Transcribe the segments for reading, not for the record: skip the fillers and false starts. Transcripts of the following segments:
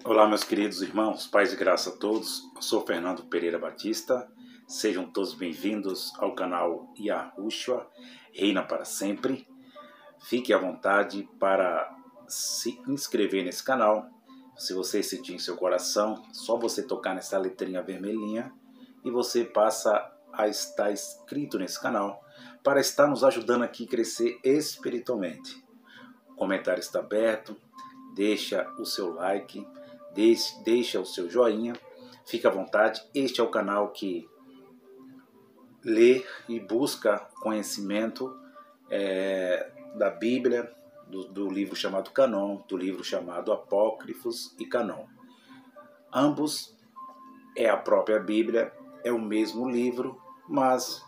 Olá, meus queridos irmãos, paz e graça a todos. Eu sou Fernando Pereira Batista. Sejam todos bem-vindos ao canal Yahushua, Reina para Sempre. Fique à vontade para se inscrever nesse canal. Se você sentir em seu coração, só você tocar nessa letrinha vermelhinha e você passa a estar inscrito nesse canal para estar nos ajudando aqui a crescer espiritualmente. O comentário está aberto, deixa o seu like, deixa o seu joinha, fique à vontade. Este é o canal que lê e busca conhecimento da Bíblia, do livro chamado Canon, do livro chamado Apócrifos e Canon. Ambos é a própria Bíblia, é o mesmo livro, mas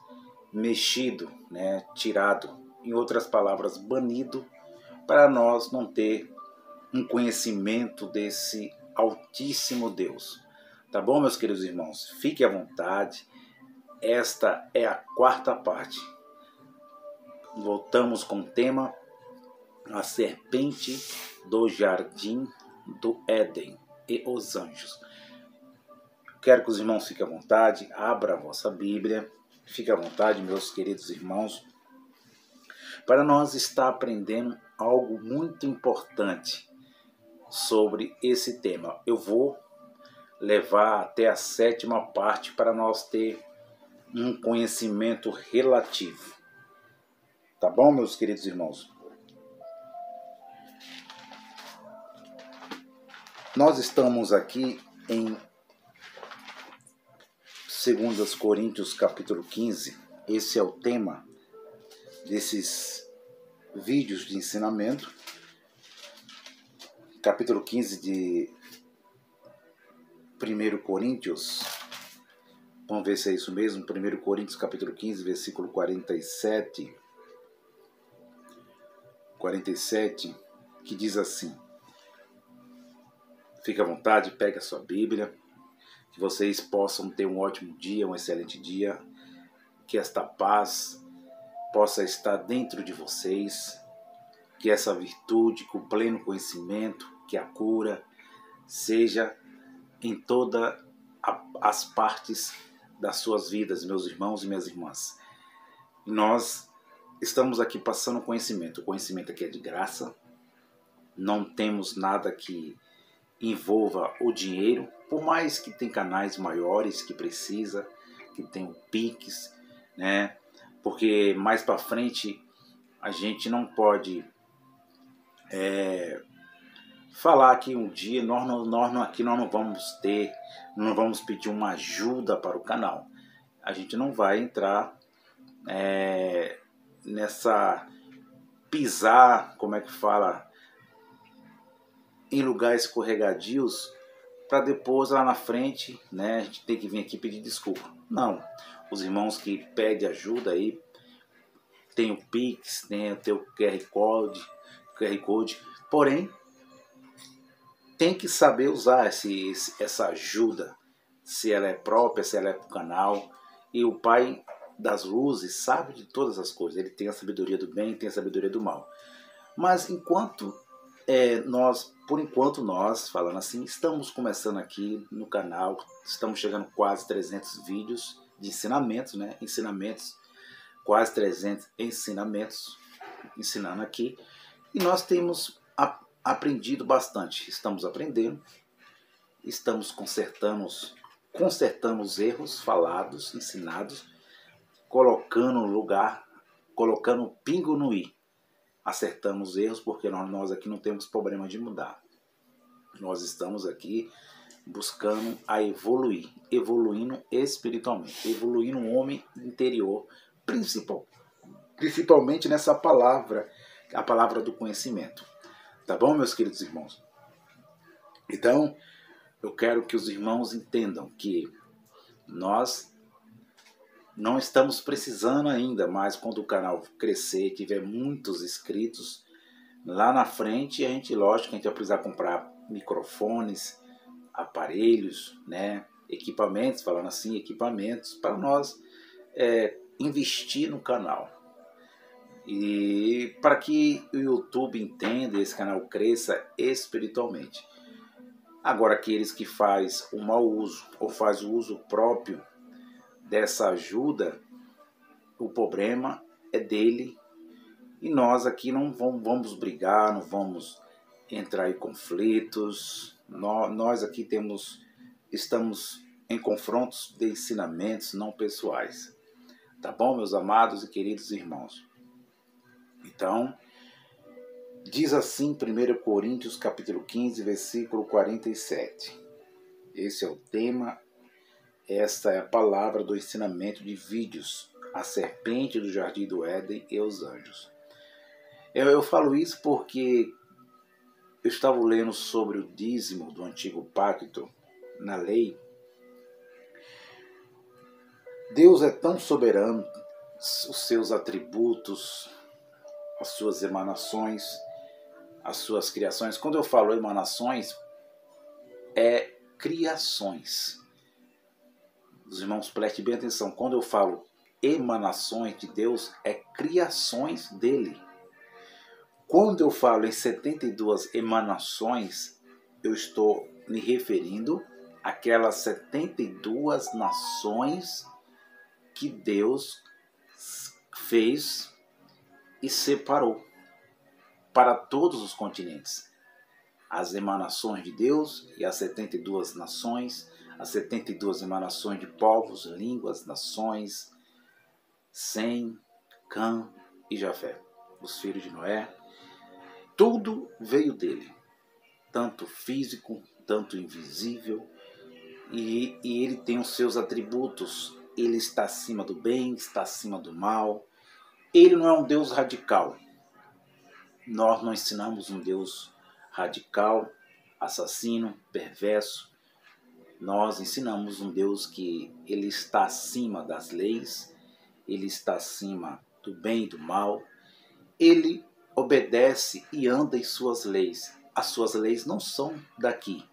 mexido, tirado, em outras palavras, banido, para nós não ter um conhecimento desse Altíssimo Deus. Tá bom, meus queridos irmãos? Fique à vontade. Esta é a quarta parte. Voltamos com o tema A Serpente do Jardim do Éden e os Anjos. Quero que os irmãos fiquem à vontade, abra a vossa Bíblia, fique à vontade, meus queridos irmãos, para nós estar aprendendo algo muito importante sobre esse tema. Eu vou levar até a sétima parte para nós ter um conhecimento relativo. Tá bom, meus queridos irmãos? Nós estamos aqui em 2 Coríntios capítulo 15. Esse é o tema desses vídeos de ensinamento. Capítulo 15 de 1 Coríntios. Vamos ver se é isso mesmo. 1 Coríntios capítulo 15, versículo 47, que diz assim. Fique à vontade, pegue a sua Bíblia, que vocês possam ter um ótimo dia, um excelente dia, que esta paz possa estar dentro de vocês, que essa virtude, com o pleno conhecimento, que a cura seja em todas as partes das suas vidas, meus irmãos e minhas irmãs. Nós estamos aqui passando conhecimento. O conhecimento aqui é de graça. Não temos nada que envolva o dinheiro, por mais que tem canais maiores que precisa, que tem o Pix, porque mais para frente a gente não pode falar que um dia nós não vamos pedir uma ajuda para o canal. A gente não vai entrar nessa pisar, em lugares escorregadios para depois lá na frente, a gente tem que vir aqui pedir desculpa. Não, os irmãos que pedem ajuda aí, tem o Pix, tem o QR Code, porém tem que saber usar essa ajuda, se ela é própria, se ela é para o canal. E o Pai das Luzes sabe de todas as coisas. Ele tem a sabedoria do bem, tem a sabedoria do mal. Mas por enquanto nós, falando assim, estamos começando aqui no canal, estamos chegando quase 300 vídeos de ensinamentos, quase 300 ensinamentos, ensinando aqui. E nós temos aprendido bastante. Estamos aprendendo, estamos consertando os erros falados, ensinados, colocando o pingo no i. Acertamos os erros porque nós aqui não temos problema de mudar. Nós estamos aqui buscando a evoluindo espiritualmente, evoluindo o homem interior, principalmente nessa palavra, a palavra do conhecimento. Tá bom, meus queridos irmãos? Então, eu quero que os irmãos entendam que nós não estamos precisando ainda, mas quando o canal crescer, tiver muitos inscritos, lá na frente a gente vai precisar comprar microfones, aparelhos, equipamentos, equipamentos para nós investir no canal. E para que o YouTube entenda e esse canal cresça espiritualmente. Agora, aqueles que faz o mau uso ou faz o uso próprio dessa ajuda, o problema é dele, e nós aqui não vamos brigar, não vamos entrar em conflitos. Nós aqui estamos em confrontos de ensinamentos não pessoais. Tá bom, meus amados e queridos irmãos? Então, diz assim 1 Coríntios capítulo 15, versículo 47. Esse é o tema, esta é a palavra do ensinamento de vídeos, a serpente do jardim do Éden e os anjos. Eu falo isso porque eu estava lendo sobre o dízimo do antigo pacto na lei. Deus é tão soberano, os seus atributos, as suas emanações, as suas criações. Quando eu falo emanações, é criações. Os irmãos, prestem bem atenção. Quando eu falo emanações de Deus, é criações dele. Quando eu falo em 72 emanações, eu estou me referindo àquelas 72 nações que Deus fez e separou para todos os continentes. As emanações de Deus e as 72 nações, as 72 emanações de povos, línguas, nações, Sem, Cã e Jafé, os filhos de Noé. Tudo veio dele, tanto físico, tanto invisível, e ele tem os seus atributos. Ele está acima do bem, está acima do mal. Ele não é um Deus radical. Nós não ensinamos um Deus radical, assassino, perverso. Nós ensinamos um Deus que ele está acima das leis, ele está acima do bem e do mal. Ele obedece e anda em suas leis. As suas leis não são daqui,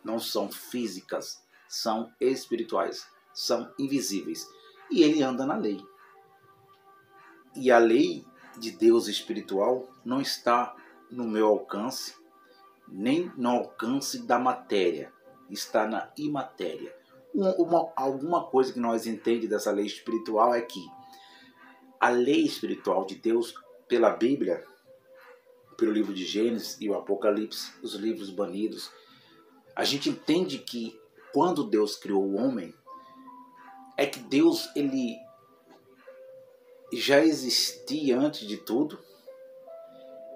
não são físicas, são espirituais, são invisíveis. E ele anda na lei. E a lei de Deus espiritual não está no meu alcance, nem no alcance da matéria, está na imatéria. Alguma coisa que nós entendemos dessa lei espiritual é que a lei espiritual de Deus, pela Bíblia, pelo livro de Gênesis e o Apocalipse, os livros banidos, a gente entende que quando Deus criou o homem, é que Deus ele já existia antes de tudo,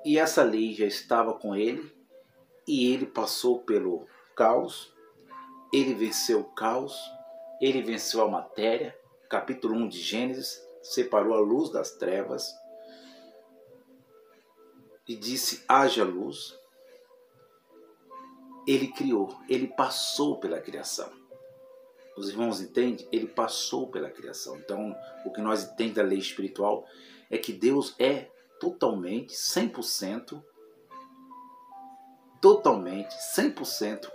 e essa lei já estava com ele, e ele passou pelo caos, ele venceu o caos, ele venceu a matéria. Capítulo 1 de Gênesis, separou a luz das trevas e disse: haja luz. Ele criou, ele passou pela criação. Os irmãos entendem? Ele passou pela criação. Então, o que nós entendemos da lei espiritual é que Deus é totalmente, 100%,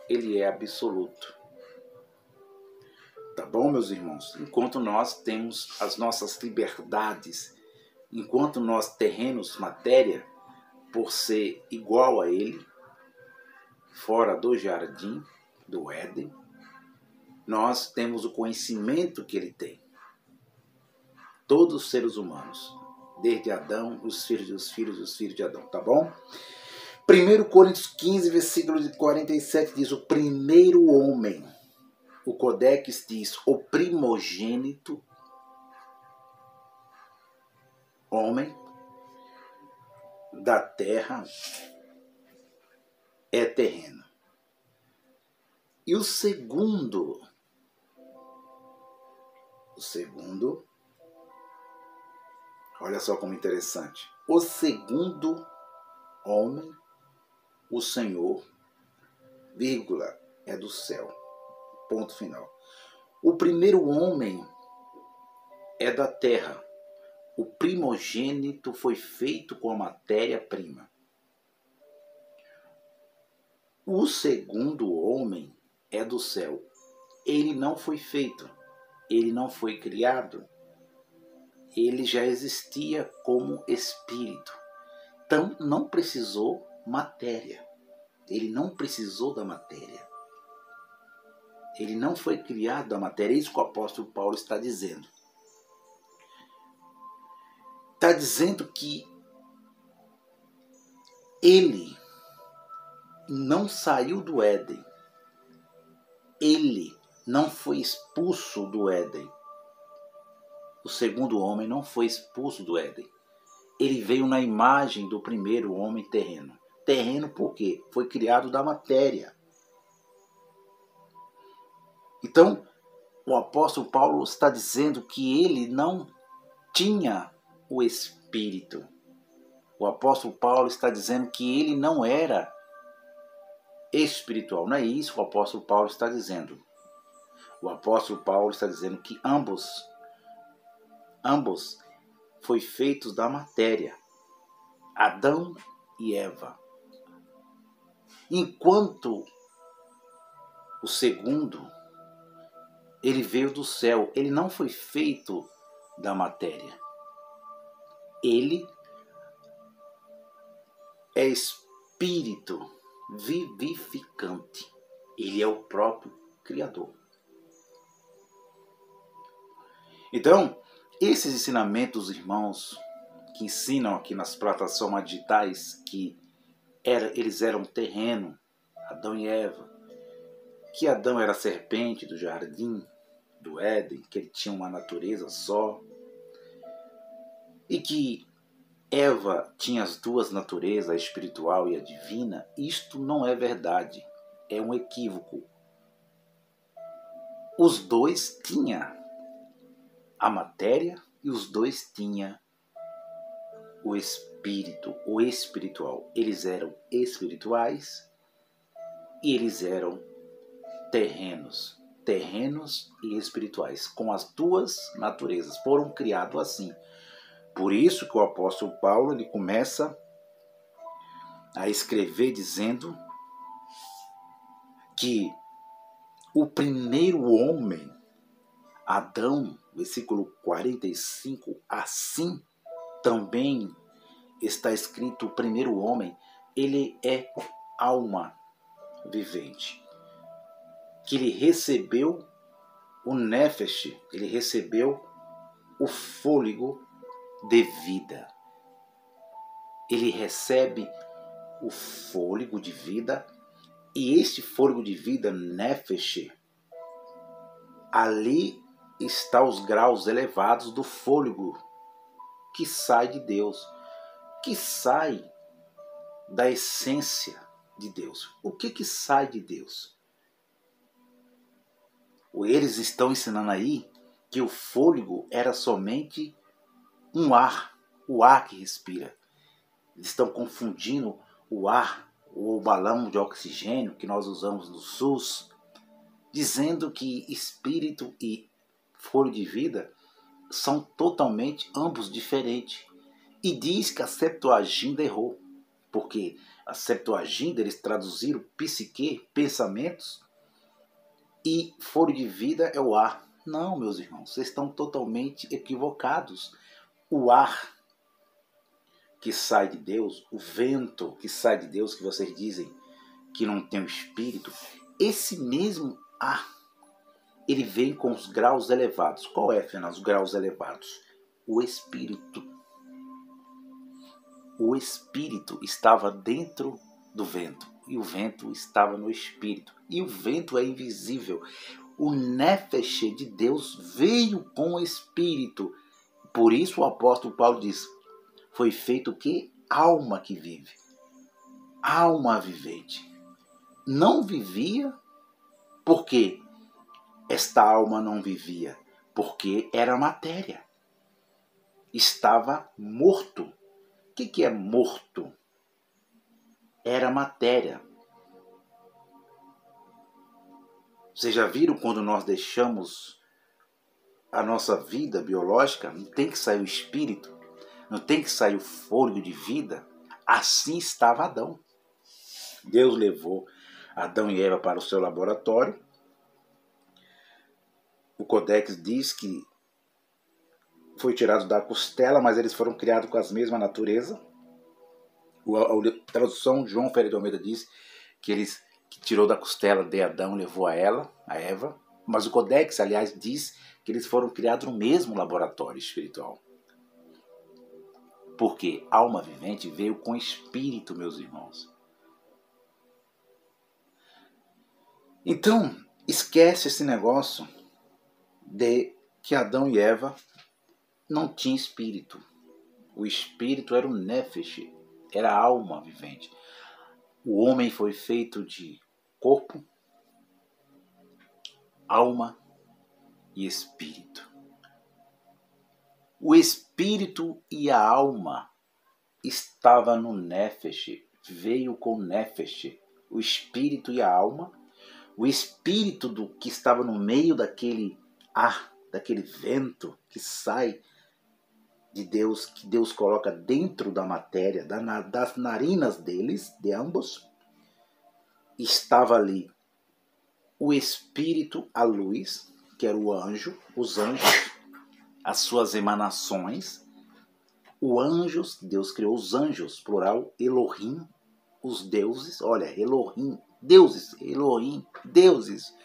ele é absoluto. Tá bom, meus irmãos? Enquanto nós temos as nossas liberdades, enquanto nós terrenos, matéria, por ser igual a ele, fora do jardim do Éden, nós temos o conhecimento que ele tem. Todos os seres humanos, desde Adão, os filhos de Adão, tá bom? 1 Coríntios 15, versículo 47 diz: o primeiro homem, o Codex diz, o primogênito homem da terra é terreno. E o segundo, olha só como interessante, o segundo homem, o Senhor, vírgula, é do céu, ponto final. O primeiro homem é da terra, o primogênito foi feito com a matéria-prima. O segundo homem é do céu, ele não foi feito, ele não foi criado, ele já existia como espírito. Então não precisou matéria, ele não precisou da matéria. Ele não foi criado da matéria. É isso que o apóstolo Paulo está dizendo. Está dizendo que ele não saiu do Éden. Ele não foi expulso do Éden. O segundo homem não foi expulso do Éden. Ele veio na imagem do primeiro homem terreno. Terreno por quê? Foi criado da matéria. Então, o apóstolo Paulo está dizendo que ele não tinha o Espírito. O apóstolo Paulo está dizendo que ele não era espiritual. Não é isso que o apóstolo Paulo está dizendo. O apóstolo Paulo está dizendo que ambos foi feitos da matéria. Adão e Eva. Enquanto o segundo, ele veio do céu. Ele não foi feito da matéria. Ele é espírito vivificante. Ele é o próprio Criador. Então, esses ensinamentos, irmãos, que ensinam aqui nas plataformas digitais que eles eram terreno, Adão e Eva, que Adão era a serpente do jardim do Éden, que ele tinha uma natureza só, e que Eva tinha as duas naturezas, a espiritual e a divina. Isto não é verdade, é um equívoco. Os dois tinham a matéria e os dois tinham o espírito, o espiritual. Eles eram espirituais e eles eram terrenos e espirituais, com as duas naturezas, foram criados assim. Por isso que o apóstolo Paulo ele começa a escrever dizendo que o primeiro homem, Adão, versículo 45, assim também está escrito: o primeiro homem, ele é alma vivente, que ele recebeu o nefesh, ele recebeu o fôlego de vida. Ele recebe o fôlego de vida, e este fôlego de vida, nefesh, ali está os graus elevados do fôlego que sai de Deus, que sai da essência de Deus. O que sai de Deus? Eles estão ensinando aí que o fôlego era somente um ar, o ar que respira. Eles estão confundindo o ar, o balão de oxigênio que nós usamos no SUS, dizendo que espírito e fôlego de vida são totalmente ambos diferentes. E diz que a Septuaginta errou, porque a Septuaginta eles traduziram psique, pensamentos, e fôlego de vida é o ar. Não, meus irmãos, vocês estão totalmente equivocados. O ar que sai de Deus, o vento que sai de Deus, que vocês dizem que não tem o espírito, esse mesmo ar, ele vem com os graus elevados. Qual é, Fernando, os graus elevados? O espírito. O espírito estava dentro do vento, e o vento estava no espírito, e o vento é invisível. O nefesh de Deus veio com o espírito. Por isso o apóstolo Paulo diz: foi feito o quê? Alma que vive, alma vivente. Não vivia porque esta alma não vivia, porque era matéria, estava morto. O que é morto? Era matéria. Vocês já viram quando nós deixamos a nossa vida biológica? Não tem que sair o espírito, não tem que sair o fôlego de vida. Assim estava Adão. Deus levou Adão e Eva para o seu laboratório. O Codex diz que foi tirado da costela, mas eles foram criados com a mesma natureza. A tradução João Ferreira de Almeida diz que que tirou da costela de Adão, levou a Eva. Mas o Codex, aliás, diz que eles foram criados no mesmo laboratório espiritual. Porque alma vivente veio com espírito, meus irmãos. Então, esquece esse negócio de que Adão e Eva não tinham espírito. O espírito era o Nefesh, era a alma vivente. O homem foi feito de corpo, alma e espírito. O espírito e a alma estava no Nefesh, veio com o Nefesh. O espírito e a alma, o espírito do que estava no meio daquele ar, daquele vento que sai de Deus, que Deus coloca dentro da matéria, das narinas deles, de ambos, estava ali o espírito, a luz, que era o anjo, os anjos, as suas emanações. Os anjos, Deus criou os anjos, plural, Elohim, os deuses, olha, Elohim, deuses, Elohim, deuses.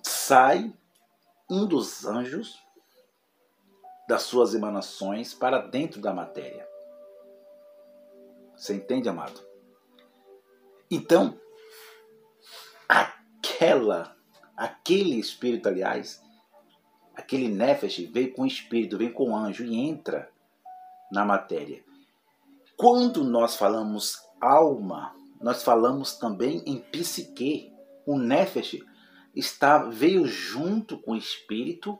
Sai um dos anjos das suas emanações para dentro da matéria. Você entende, amado? Então, aquele espírito, aliás, aquele Nefesh veio com espírito, vem com anjo e entra na matéria. Quando nós falamos alma, nós falamos também em psique. O Nefesh veio junto com o espírito,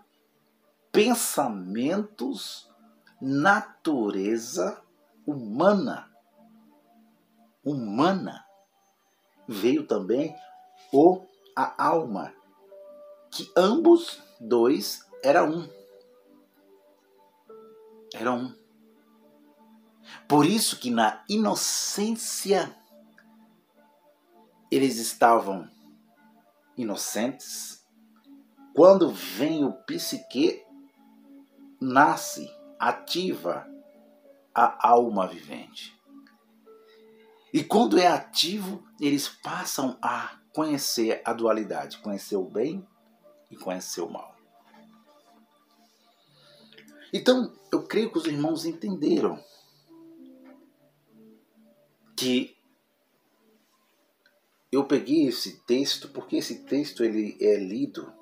pensamentos, natureza humana. Veio também a alma, que ambos dois eram um. Por isso que na inocência eles estavam inocentes. Quando vem o psique, nasce, ativa a alma vivente. E quando é ativo, eles passam a conhecer a dualidade, conhecer o bem e conhecer o mal. Então, eu creio que os irmãos entenderam que eu peguei esse texto, porque esse texto ele é lido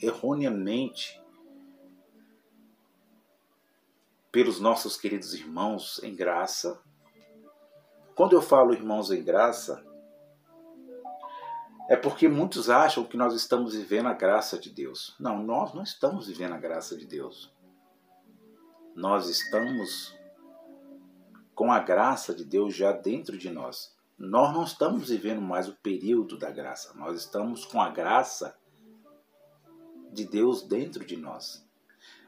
erroneamente pelos nossos queridos irmãos em graça. Quando eu falo irmãos em graça, é porque muitos acham que nós estamos vivendo a graça de Deus. Não, nós não estamos vivendo a graça de Deus. Nós estamos com a graça de Deus já dentro de nós. Nós não estamos vivendo mais o período da graça. Nós estamos com a graça de Deus dentro de nós.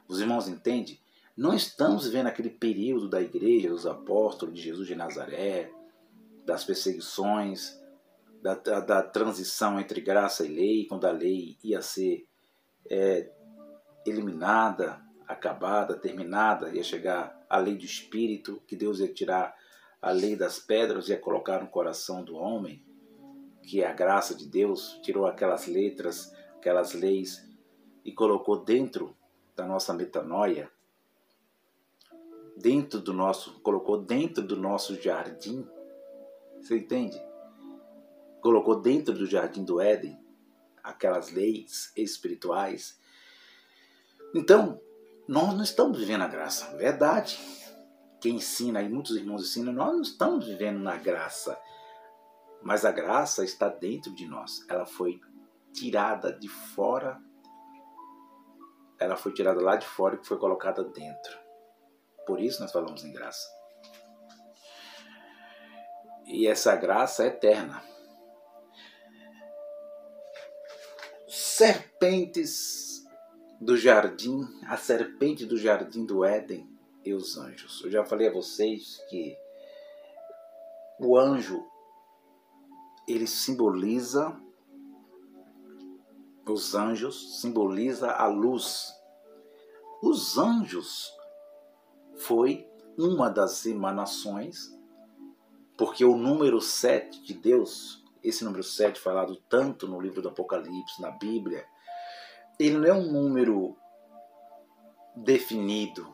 Os irmãos entendem? Não estamos vivendo aquele período da igreja, dos apóstolos, de Jesus de Nazaré, das perseguições, da transição entre graça e lei, quando a lei ia ser eliminada, acabada, terminada, ia chegar a lei do Espírito, que Deus ia tirar a lei das pedras e ia colocar no coração do homem, que é a graça de Deus, tirou aquelas letras, aquelas leis e colocou dentro da nossa metanoia, colocou dentro do nosso jardim. Você entende? Colocou dentro do jardim do Éden aquelas leis espirituais. Então, nós não estamos vivendo a graça, verdade. Quem ensina, e muitos irmãos ensinam, nós não estamos vivendo na graça. Mas a graça está dentro de nós. Ela foi tirada de fora. Ela foi tirada lá de fora e foi colocada dentro. Por isso nós falamos em graça. E essa graça é eterna. Serpentes do jardim, a serpente do jardim do Éden e os anjos. Eu já falei a vocês que o anjo, ele simboliza, os anjos simboliza a luz. Os anjos foi uma das emanações, porque o número 7 de Deus, esse número 7 falado tanto no livro do Apocalipse, na Bíblia, ele não é um número definido.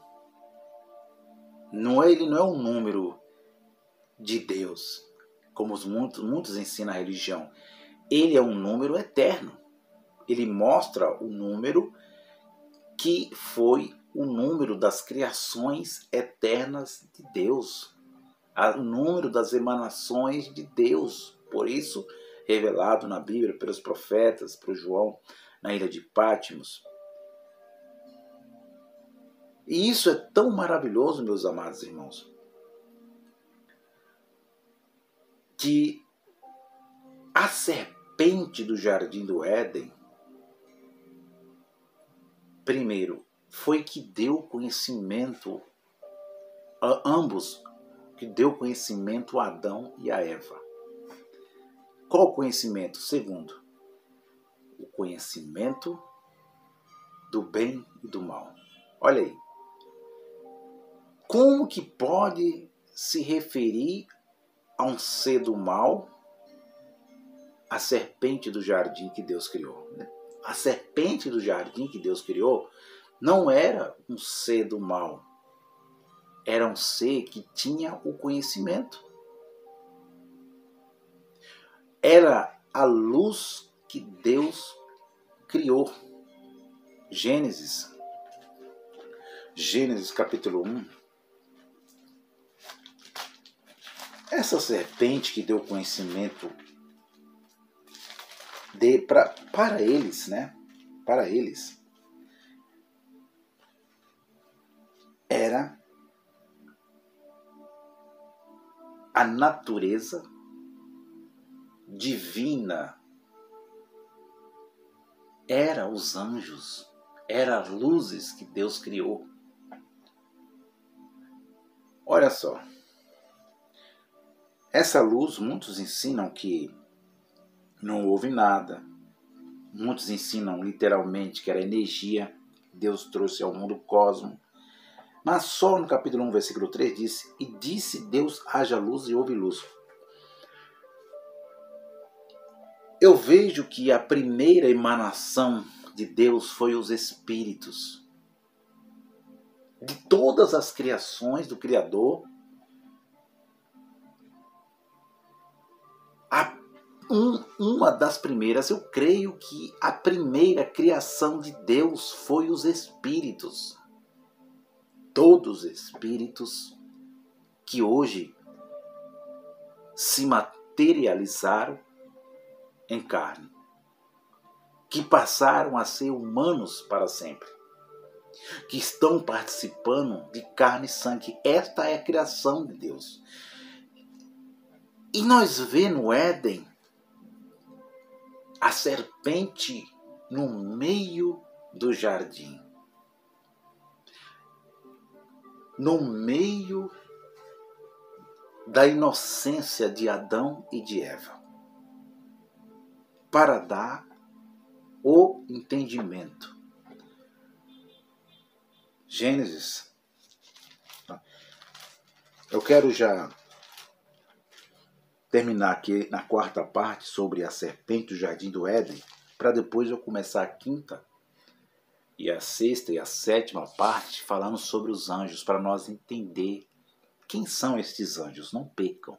Ele não é um número de Deus, como muitos ensinam a religião. Ele é um número eterno. Ele mostra o número que foi o número das criações eternas de Deus, o número das emanações de Deus. Por isso, revelado na Bíblia pelos profetas, por João, na ilha de Patmos. E isso é tão maravilhoso, meus amados irmãos, que a serpente do jardim do Éden, primeiro, foi que deu conhecimento a ambos, que deu conhecimento a Adão e a Eva. Qual o conhecimento? Segundo, o conhecimento do bem e do mal. Olha aí. Como que pode se referir a um ser do mal, a serpente do jardim que Deus criou? A serpente do jardim que Deus criou não era um ser do mal. Era um ser que tinha o conhecimento. Era a luz que Deus criou. Gênesis capítulo 1. Essa serpente que deu conhecimento para eles, né? Para eles, era a natureza divina, era os anjos, era as luzes que Deus criou. Olha só, essa luz, muitos ensinam que não houve nada, muitos ensinam literalmente que era energia que Deus trouxe ao mundo cosmo, mas só no capítulo 1, versículo 3 diz: e disse Deus, haja luz, e houve luz. Eu vejo que a primeira emanação de Deus foi os espíritos. De todas as criações do Criador, uma das primeiras, eu creio que a primeira criação de Deus foi os espíritos. Todos os espíritos que hoje se materializaram em carne, que passaram a ser humanos para sempre, que estão participando de carne e sangue. Esta é a criação de Deus. E nós vemos no Éden a serpente no meio do jardim, no meio da inocência de Adão e de Eva, para dar o entendimento. Gênesis. Eu quero já terminar aqui na quarta parte sobre a serpente do jardim do Éden, para depois eu começar a quinta e a sexta e a sétima parte falando sobre os anjos, para nós entender quem são estes anjos. Não pecam.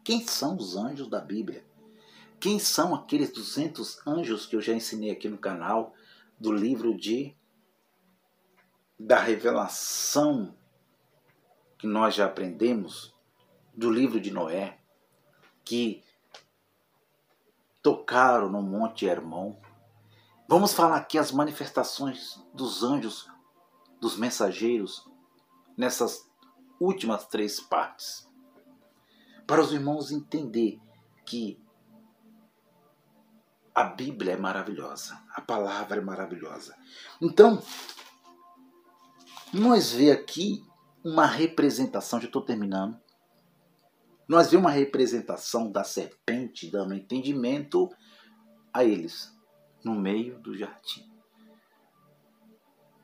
Quem são os anjos da Bíblia? Quem são aqueles 200 anjos que eu já ensinei aqui no canal do livro da revelação que nós já aprendemos, do livro de Noé, que tocaram no Monte Hermon. Vamos falar aqui as manifestações dos anjos, dos mensageiros, nessas últimas 3 partes, para os irmãos entender que a Bíblia é maravilhosa, a palavra é maravilhosa. Então, nós vemos aqui uma representação, já estou terminando, nós vemos uma representação da serpente dando entendimento a eles, no meio do jardim.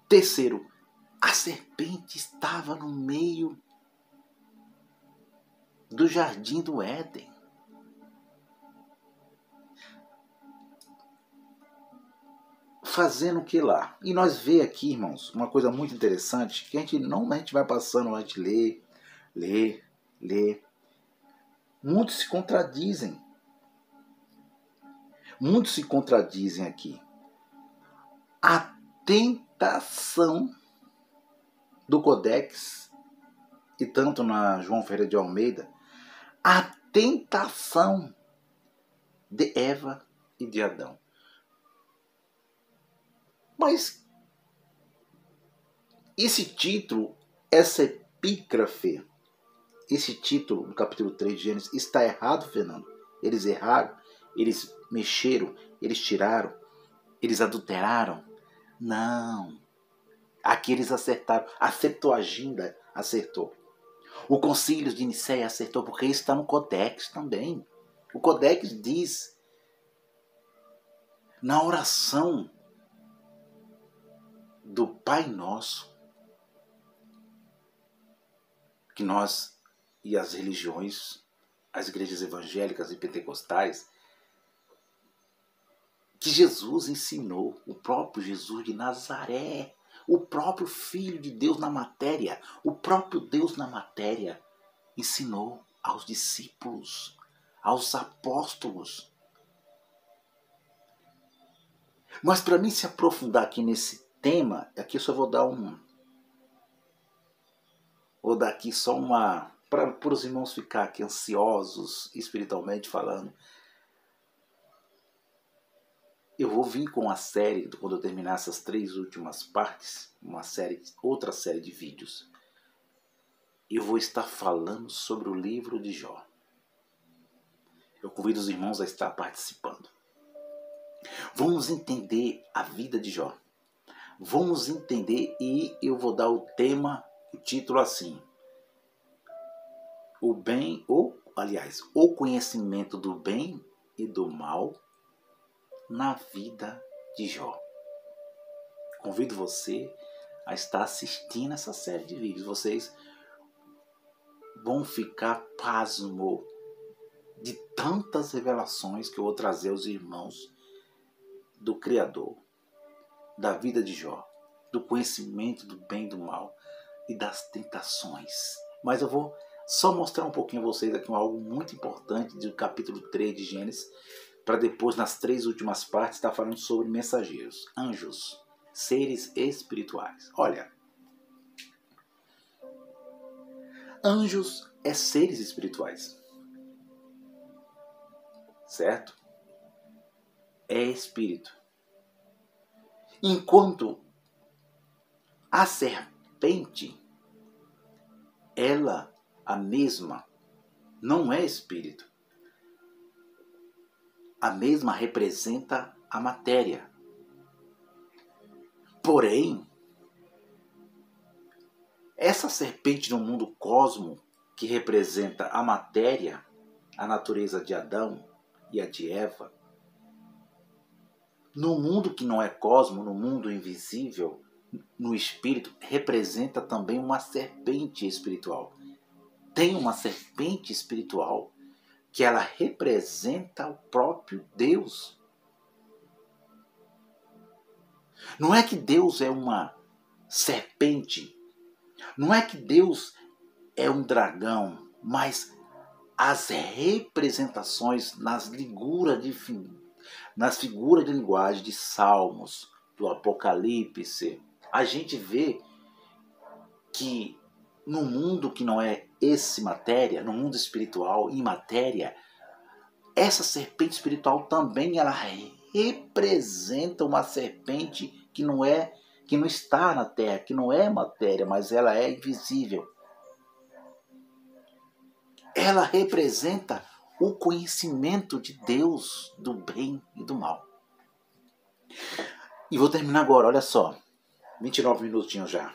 Terceiro, a serpente estava no meio do jardim do Éden. fazendo o que lá? E nós vê aqui, irmãos, uma coisa muito interessante, que a gente vai passando, a gente lê. Muitos se contradizem. Muitos se contradizem aqui. A tentação do Codex, e tanto na João Ferreira de Almeida, a tentação de Eva e de Adão. Mas esse título, essa epígrafe, esse título no capítulo 3 de Gênesis está errado, Fernando. Eles erraram, eles mexeram, eles tiraram, eles adulteraram. Não. Aqui eles acertaram. A Septuaginta acertou. O Concílio de Nicéia acertou, porque isso está no Codex também. O Codex diz, na oração do Pai Nosso, que nós e as religiões, as igrejas evangélicas e pentecostais, que Jesus ensinou, o próprio Jesus de Nazaré, o próprio Filho de Deus na matéria, o próprio Deus na matéria, ensinou aos discípulos, aos apóstolos. Mas para mim se aprofundar aqui nesse tema, aqui eu só vou dar aqui só uma, para os irmãos ficar aqui ansiosos, espiritualmente falando. Eu vou vir com a série, quando eu terminar essas 3 últimas partes, outra série de vídeos. Eu vou estar falando sobre o livro de Jó. Eu convido os irmãos a estar participando. Vamos entender a vida de Jó. Vamos entender, e eu vou dar o título assim: o conhecimento do bem e do mal na vida de Jó. Convido você a estar assistindo essa série de vídeos. Vocês vão ficar pasmo de tantas revelações que eu vou trazer aos irmãos do Criador, da vida de Jó, do conhecimento do bem e do mal e das tentações. Mas eu vou só mostrar um pouquinho a vocês aqui algo muito importante do capítulo 3 de Gênesis, para depois, nas 3 últimas partes, estar falando sobre mensageiros, anjos, seres espirituais. Olha, anjos é seres espirituais, certo? É espírito. Enquanto a serpente, ela, a mesma, não é espírito. A mesma representa a matéria. Porém, essa serpente no mundo cosmo, que representa a matéria, a natureza de Adão e a de Eva, no mundo que não é cosmo, no mundo invisível, no espírito, representa também uma serpente espiritual. Tem uma serpente espiritual que ela representa o próprio Deus. Não é que Deus é uma serpente, não é que Deus é um dragão, mas as representações nas figuras de linguagem de Salmos, do Apocalipse, a gente vê que no mundo que não é esse matéria, no mundo espiritual, em matéria, essa serpente espiritual também ela representa uma serpente que não está na terra, que não é matéria, mas ela é invisível. Ela representa o conhecimento de Deus, do bem e do mal. E vou terminar agora, olha só. 29 minutinhos já.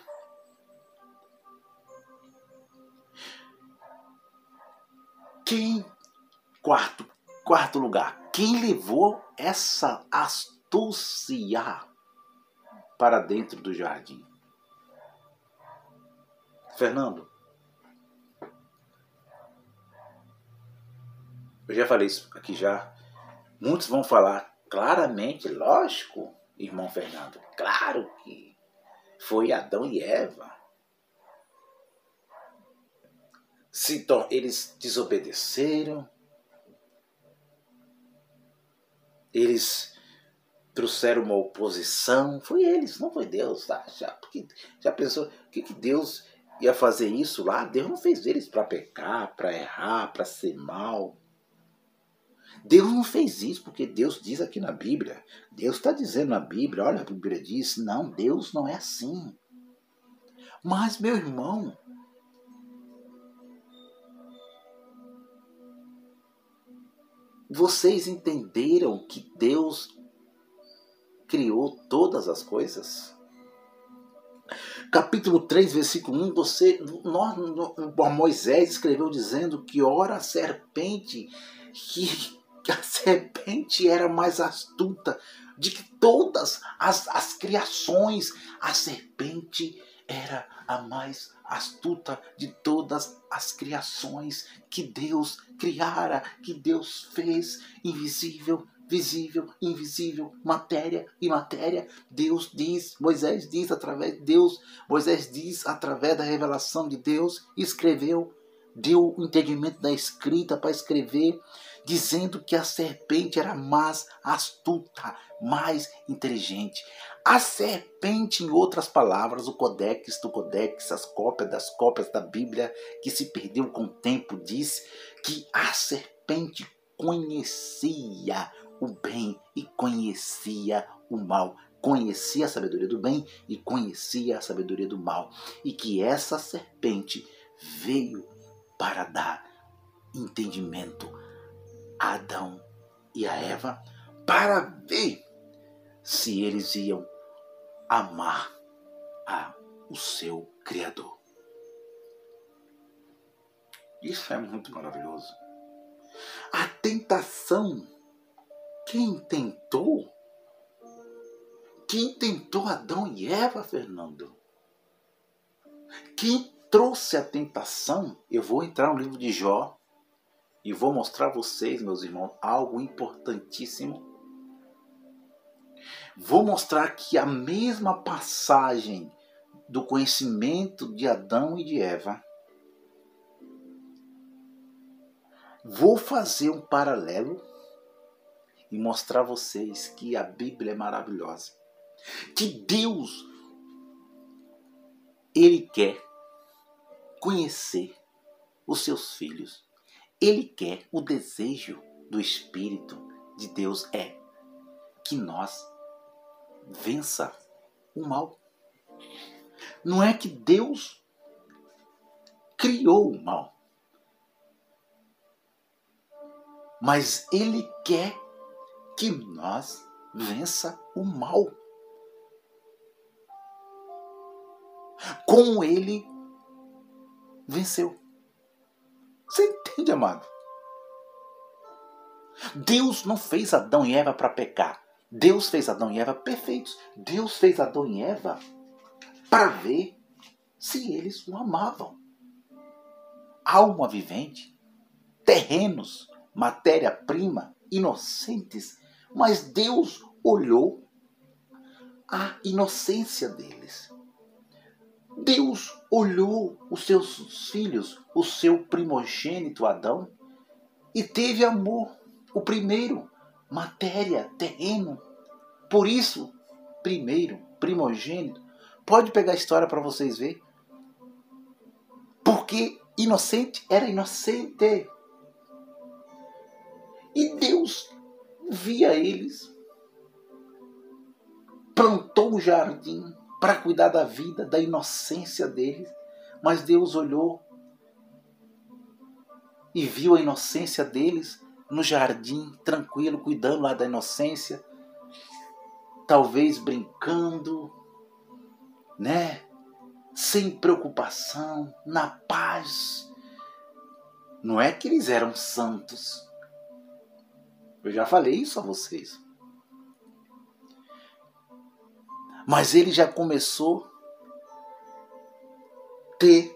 Quarto lugar. Quem levou essa astúcia para dentro do jardim? Fernando. Eu já falei isso aqui já. Muitos vão falar claramente, lógico. irmão Fernando? Claro que foi Adão e Eva. Eles desobedeceram, eles trouxeram uma oposição. Foi eles, não foi Deus. Tá? Já pensou que Deus ia fazer isso lá? Deus não fez eles para pecar, para errar, para ser mal. Deus não fez isso porque Deus diz aqui na Bíblia. Deus está dizendo na Bíblia, olha, a Bíblia diz, não, Deus não é assim. Mas, meu irmão, vocês entenderam que Deus criou todas as coisas? Capítulo 3, versículo 1, Moisés escreveu dizendo que ora a serpente, que a serpente era mais astuta de que todas as criações. A serpente era a mais astuta de todas as criações que Deus criara, que Deus fez, invisível, visível, invisível, matéria e matéria. Moisés diz através da revelação de Deus, escreveu, deu o entendimento da escrita para escrever, dizendo que a serpente era mais astuta, mais inteligente. A serpente, em outras palavras, o codex do codex, as cópias das cópias da Bíblia que se perdeu com o tempo, diz que a serpente conhecia o bem e conhecia o mal. Conhecia a sabedoria do bem e conhecia a sabedoria do mal. E que essa serpente veio para dar entendimento a Adão e a Eva, para ver se eles iam amar o seu Criador. Isso é muito maravilhoso. A tentação, quem tentou Adão e Eva, Fernando? Quem trouxe a tentação? Eu vou entrar no livro de Jó e vou mostrar a vocês, meus irmãos, algo importantíssimo. Vou mostrar aqui a mesma passagem do conhecimento de Adão e de Eva. Vou fazer um paralelo e mostrar a vocês que a Bíblia é maravilhosa. Que Deus, Ele quer conhecer os seus filhos. Ele quer, o desejo do Espírito de Deus é que nós vença o mal. Não é que Deus criou o mal, mas Ele quer que nós vença o mal. Como Ele venceu. Você entende, amado? Deus não fez Adão e Eva para pecar. Deus fez Adão e Eva perfeitos. Deus fez Adão e Eva para ver se eles o amavam. Alma vivente, terrenos, matéria-prima, inocentes. Mas Deus olhou a inocência deles. Deus olhou os seus filhos, o seu primogênito Adão, e teve amor. O primeiro, matéria, terreno. Por isso, primeiro, primogênito. Pode pegar a história para vocês verem. Porque inocente era inocente. E Deus via eles. Plantou um jardim para cuidar da vida, da inocência deles. Mas Deus olhou e viu a inocência deles no jardim, tranquilo, cuidando lá da inocência. Talvez brincando, né? Sem preocupação, na paz. Não é que eles eram santos. Eu já falei isso a vocês. Mas ele já começou a ter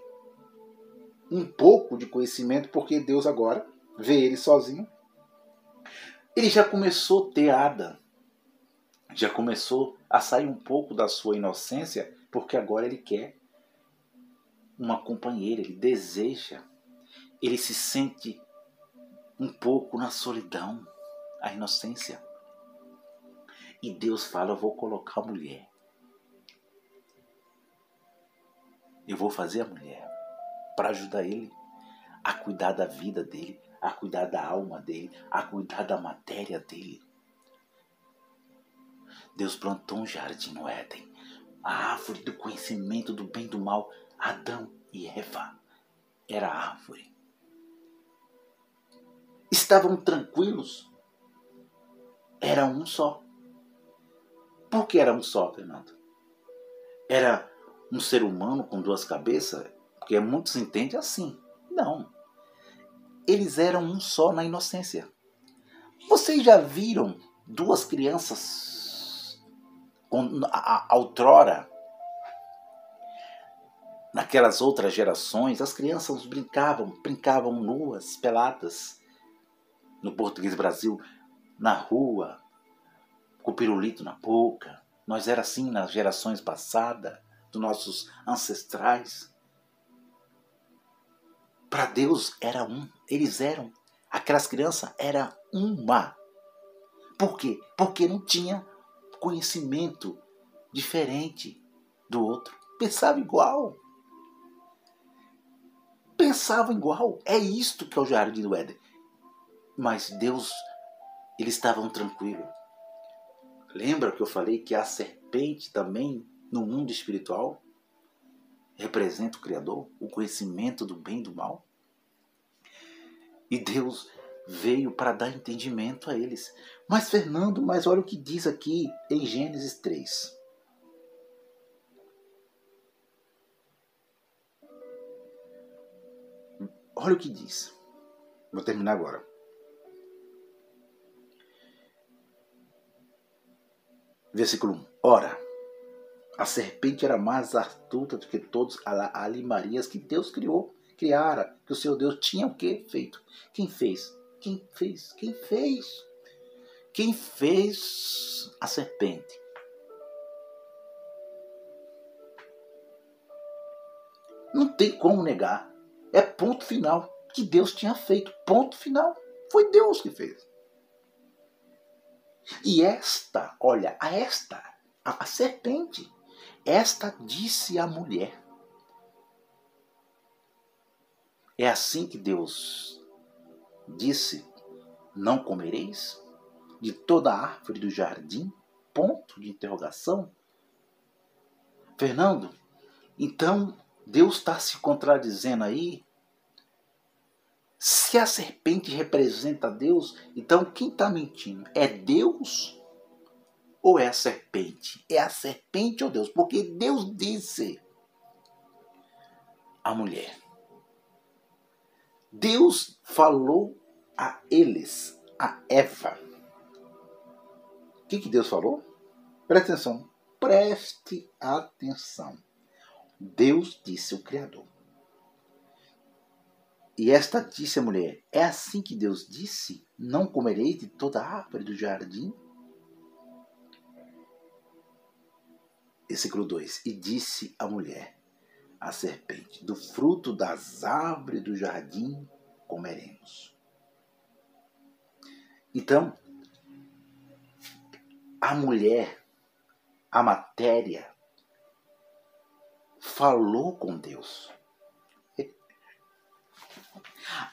um pouco de conhecimento, porque Deus agora vê ele sozinho. Ele já começou a ter Ada. Já começou a sair um pouco da sua inocência, porque agora ele quer uma companheira, ele deseja, ele se sente um pouco na solidão, a inocência. E Deus fala, eu vou colocar a mulher. Eu vou fazer a mulher para ajudar ele a cuidar da vida dele, a cuidar da alma dele, a cuidar da matéria dele. Deus plantou um jardim no Éden, a árvore do conhecimento do bem e do mal. Adão e Eva era a árvore. Estavam tranquilos. Era um só. Por que era um só, Fernando? Era um ser humano com duas cabeças? Porque muitos entendem assim. Não. Eles eram um só na inocência. Vocês já viram duas crianças outrora? Naquelas outras gerações, as crianças brincavam nuas, peladas, no português Brasil, na rua, com o pirulito na boca. Nós era assim nas gerações passadas, dos nossos ancestrais. Para Deus era um, eles eram, aquelas crianças eram uma. Por quê? Porque não tinha conhecimento diferente do outro. Pensava igual. Pensavam igual. É isto que é o Jardim do Éden. Mas Deus, eles estavam tranquilos. Lembra que eu falei que a serpente também, no mundo espiritual, representa o Criador, o conhecimento do bem e do mal? E Deus veio para dar entendimento a eles. Mas Fernando, olha o que diz aqui em Gênesis 3. Olha o que diz. Vou terminar agora. Versículo 1. Ora, a serpente era mais astuta do que todos as alimarias que Deus criara, que o seu Deus tinha o que feito? Quem fez? Quem fez? Quem fez? Quem fez a serpente? Não tem como negar. É ponto final. Que Deus tinha feito. Ponto final. Foi Deus que fez. E esta, olha, a serpente, esta disse à mulher. É assim que Deus disse, não comereis de toda a árvore do jardim? Ponto de interrogação. Fernando, então Deus está se contradizendo aí? Se a serpente representa Deus, então quem está mentindo? É Deus ou é a serpente? É a serpente ou Deus? Porque Deus disse à mulher. Deus falou a eles, a Eva. O que Deus falou? Preste atenção. Preste atenção. Deus disse o Criador. E esta disse a mulher, é assim que Deus disse? Não comereis de toda a árvore do jardim? Versículo 2. E disse a mulher, a serpente, do fruto das árvores do jardim comeremos. Então, a mulher, a matéria, falou com Deus.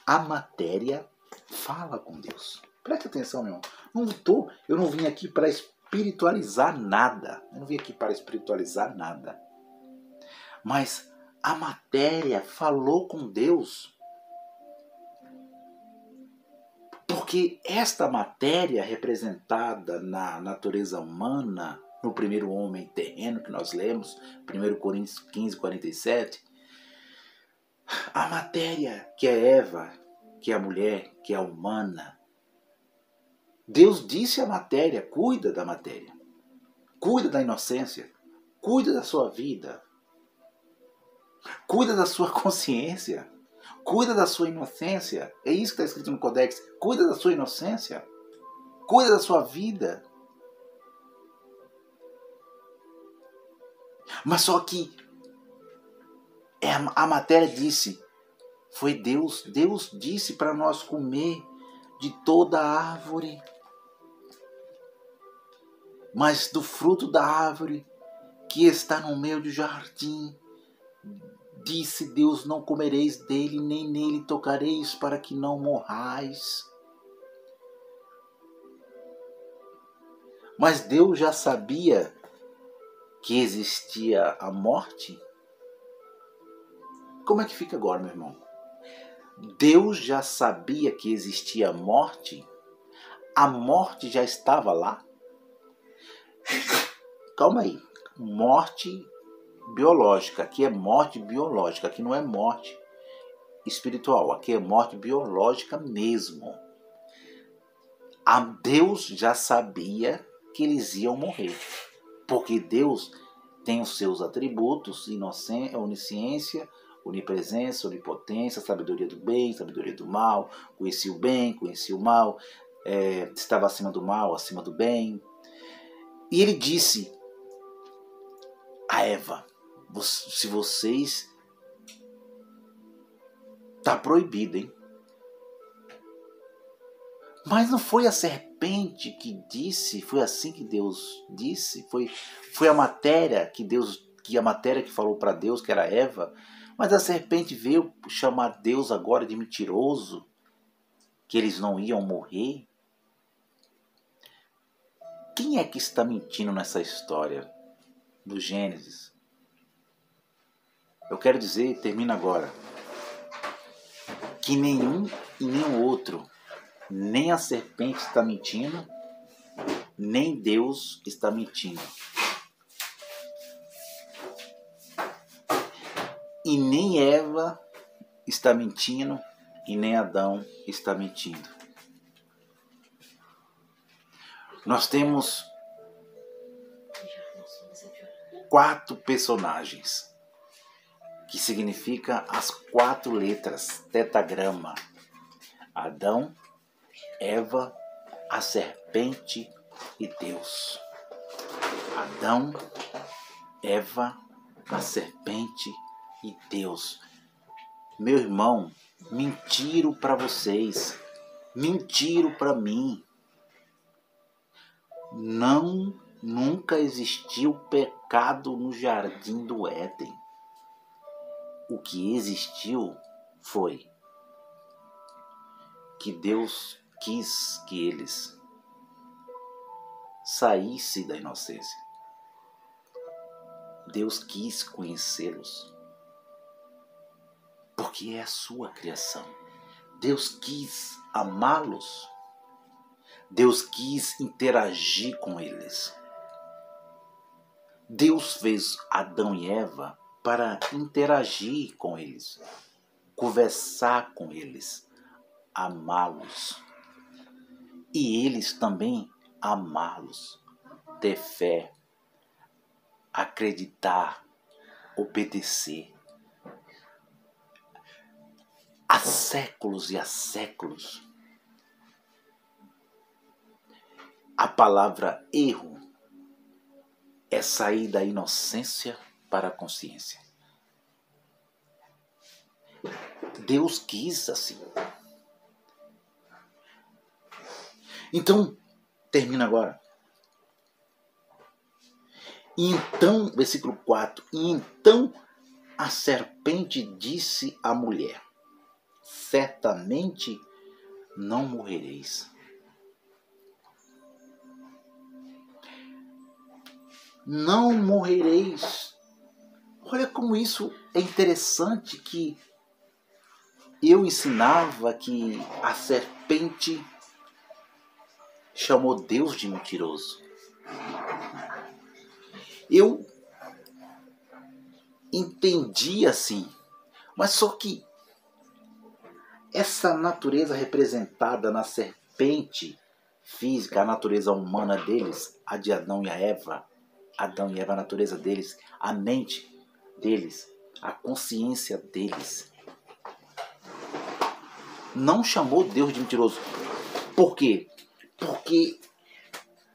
A matéria fala com Deus. Preste atenção, meu irmão. Eu não vim aqui para espiritualizar nada. Eu não vim aqui para espiritualizar nada. Mas a matéria falou com Deus. Porque esta matéria representada na natureza humana, no primeiro homem terreno que nós lemos, 1 Coríntios 15, 47, a matéria que é Eva, que é a mulher, que é a humana, Deus disse à matéria, cuida da matéria, cuida da inocência, cuida da sua vida, cuida da sua consciência, cuida da sua inocência. É isso que está escrito no Codex. Cuida da sua inocência, cuida da sua vida. Mas só que a matéria disse, foi Deus. Deus disse para nós comer de toda a árvore. Mas do fruto da árvore que está no meio do jardim, disse Deus, não comereis dele, nem nele tocareis, para que não morrais. Mas Deus já sabia que existia a morte? Como é que fica agora, meu irmão? Deus já sabia que existia a morte? A morte já estava lá? Calma aí. Morte biológica. Aqui é morte biológica. Aqui não é morte espiritual. Aqui é morte biológica mesmo. Deus já sabia que eles iam morrer. Porque Deus tem os seus atributos: onisciência, onipresença, onipotência, sabedoria do bem, sabedoria do mal, conhecia o bem, conhecia o mal, estava acima do mal, acima do bem. E ele disse a Eva, se vocês... Está proibido, hein? Mas não foi a serpente que disse, foi assim que Deus disse, foi a matéria que a matéria que falou para Deus, que era Eva, mas a serpente veio chamar Deus agora de mentiroso, que eles não iam morrer. Quem é que está mentindo nessa história do Gênesis? Eu quero dizer, termina agora, que nenhum e nem o outro, nem a serpente está mentindo, nem Deus está mentindo. E nem Eva está mentindo, e nem Adão está mentindo. Nós temos 4 personagens, que significa as 4 letras, tetagrama: Adão, Eva, a serpente e Deus. Adão, Eva, a serpente e Deus. Meu irmão, mentiram para vocês, mentiram para mim. Nunca existiu pecado no jardim do Éden. O que existiu foi que Deus quis que eles saíssem da inocência. Deus quis conhecê-los, porque é a sua criação. Deus quis amá-los. Deus quis interagir com eles. Deus fez Adão e Eva para interagir com eles, conversar com eles, amá-los. E eles também amá-los, ter fé, acreditar, obedecer. Há séculos e há séculos, a palavra erro é sair da inocência para a consciência. Deus quis assim. Então, termina agora. E então, versículo 4. E então a serpente disse à mulher: certamente não morrereis. Não morrereis. Olha como isso é interessante, que eu ensinava que a serpente chamou Deus de mentiroso. Eu entendi assim, mas só que essa natureza representada na serpente física, a natureza humana deles, a de Adão e Eva, a natureza deles, a mente deles, a consciência deles, não chamou Deus de mentiroso. Por quê? Porque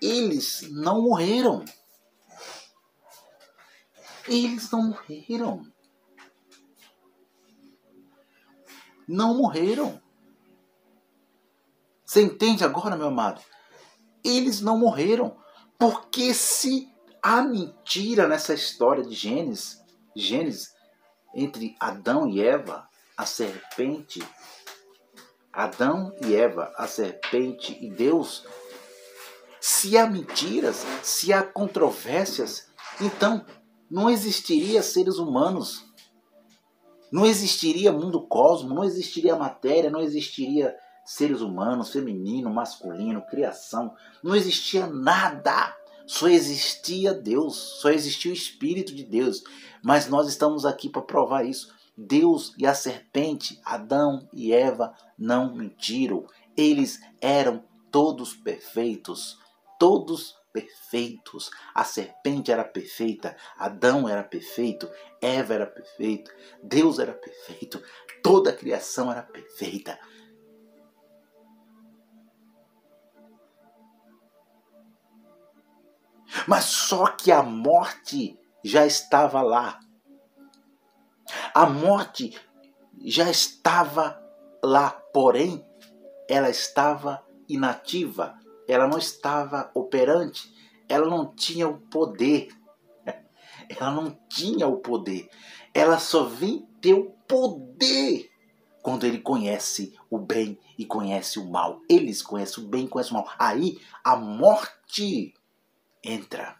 eles não morreram. Eles não morreram. Não morreram. Você entende agora, meu amado? Eles não morreram. Porque se há mentira nessa história de Gênesis, entre Adão e Eva, a serpente, Adão e Eva, a serpente e Deus, se há mentiras, se há controvérsias, então não existiria seres humanos, não existiria mundo cosmo, não existiria matéria, não existiria seres humanos, feminino, masculino, criação, não existia nada. Só existia Deus, só existia o Espírito de Deus. Mas nós estamos aqui para provar isso. Deus e a serpente, Adão e Eva, não mentiram. Eles eram todos perfeitos. Todos perfeitos. A serpente era perfeita, Adão era perfeito, Eva era perfeita, Deus era perfeito, toda a criação era perfeita. Mas só que a morte já estava lá. A morte já estava lá, porém, ela estava inativa, ela não estava operante, ela não tinha o poder. Ela não tinha o poder. Ela só vem ter o poder quando ele conhece o bem e conhece o mal. Eles conhecem o bem e conhecem o mal. Aí a morte entra.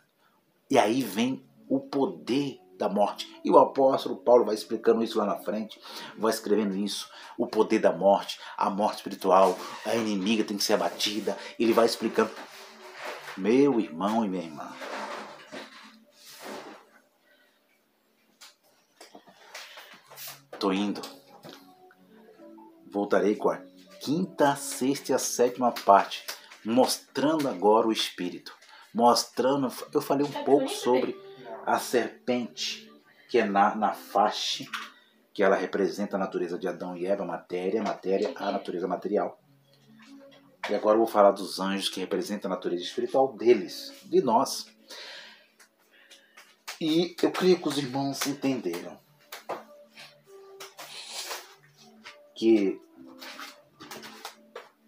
E aí vem o poder da morte. E o apóstolo Paulo vai explicando isso lá na frente, vai escrevendo isso, o poder da morte, a morte espiritual, a inimiga tem que ser abatida. Ele vai explicando. Meu irmão e minha irmã, tô indo. Voltarei com a quinta, sexta e a sétima parte, mostrando agora o Espírito. Mostrando, eu falei um pouco sobre a serpente, que é na face, que ela representa a natureza de Adão e Eva, matéria, a natureza material. E agora eu vou falar dos anjos, que representam a natureza espiritual deles, de nós. E eu creio que os irmãos entenderam que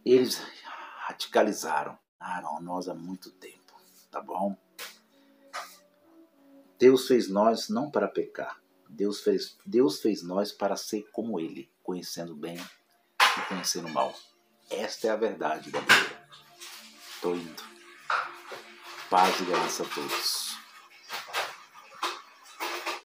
eles radicalizaram nós há muito tempo, tá bom? Deus fez nós não para pecar. Deus fez nós para ser como Ele, conhecendo o bem e conhecendo o mal. Esta é a verdade da Bíblia. Estou indo. Paz e graça a todos.